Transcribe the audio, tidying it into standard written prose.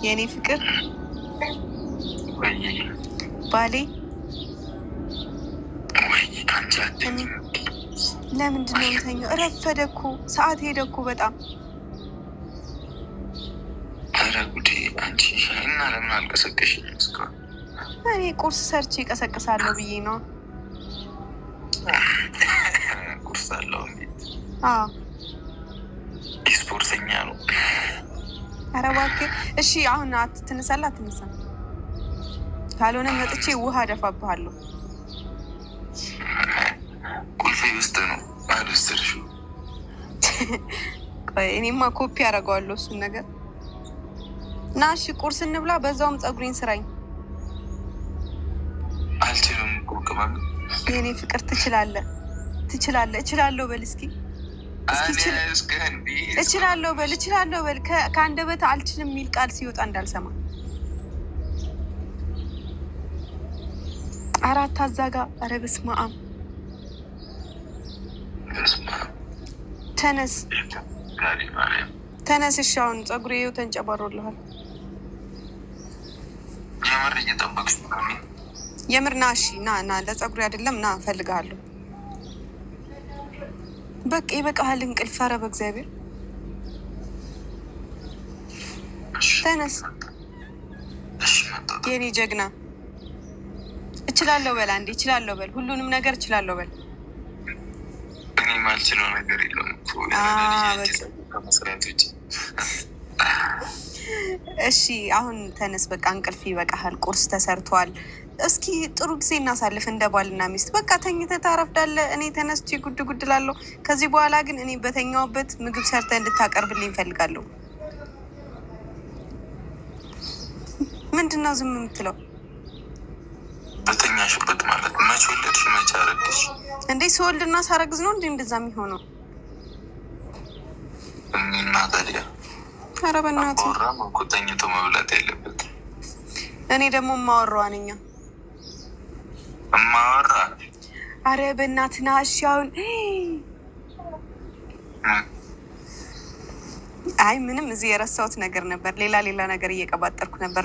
የእኔ ፍቅር ባሌ ለምንድን ነው የምተኛው? ረፈደ እኮ ሰዓት ሄደ እኮ በጣም። ኧረ ጉዴ አንቺ እና ለምን አልቀሰቀሽኝ? እኔ ቁርስ ሰርቼ እቀሰቅሳለሁ ብዬ ነው። ቁርስ አለው እንዴ? ስፖርተኛ ነው። ኧረ እባክህ እሺ። አሁን ትነሳለህ አትነሳም? ካልሆነ መጥቼ ውሃ ደፋብሃለሁ። ቁልፌ ውስጥ ነው አልወሰድሽው? እኔማ ኮፒ አደርገዋለሁ እሱን ነገር። እና እሺ ቁርስ እንብላ፣ በዛውም ፀጉሬን ስራኝ። አልችልም እኮ ቅመም። የእኔ ፍቅር ትችላለህ፣ ትችላለህ። እችላለሁ በል እስኪ፣ እችላለሁ በል፣ እችላለሁ በል። ከአንደበት አልችልም የሚል ቃል ሲወጣ እንዳልሰማ። አራት አዛጋ። ኧረ በስመ አብ። ተነስ ተነስ። እሺ አሁን ፀጉሬ ይኸው ተንጨባሮልሃል። የምር እየጠበቅሽ ነው? የምር ና። እሺ ና ለፀጉሬ አይደለም ና፣ እፈልግሃለሁ። በቃ ይበቃሃል እንቅልፍ። ኧረ በእግዚአብሔር ተነስ የኔ ጀግና። እችላለሁ በል አንዴ፣ እችላለሁ በል። ሁሉንም ነገር እችላለሁ በል። እኔ ማልችለው ነገር የለውም ከመስራት ውጭ። እሺ አሁን ተነስ፣ በቃ እንቅልፍ ይበቃሃል። ቁርስ ተሰርቷል። እስኪ ጥሩ ጊዜ እናሳልፍ እንደ ባልና ሚስት። በቃ ተኝተህ ታረፍዳለህ፣ እኔ ተነስቼ ጉድ ጉድ እላለሁ። ከዚህ በኋላ ግን እኔ በተኛውበት ምግብ ሰርተህ እንድታቀርብልኝ እፈልጋለሁ። ምንድን ነው ዝም የምትለው? በተኛሽበት ማለት መች ወለድሽ? መች አረግሽ እንዴ? ስወልድና ሳረግዝ ነው እንዴ እንደዛ የሚሆነው? እና ታዲያ ኧረ በእናትህ አባወራም እኮ ተኝቶ መብላት የለበትም። እኔ ደግሞ የማወራዋ ነኝ። እማወራ? ኧረ በእናትህ ና። እሺ አሁን አይ ምንም እዚህ የረሳሁት ነገር ነበር። ሌላ ነገር እየቀባጠርኩ ነበር።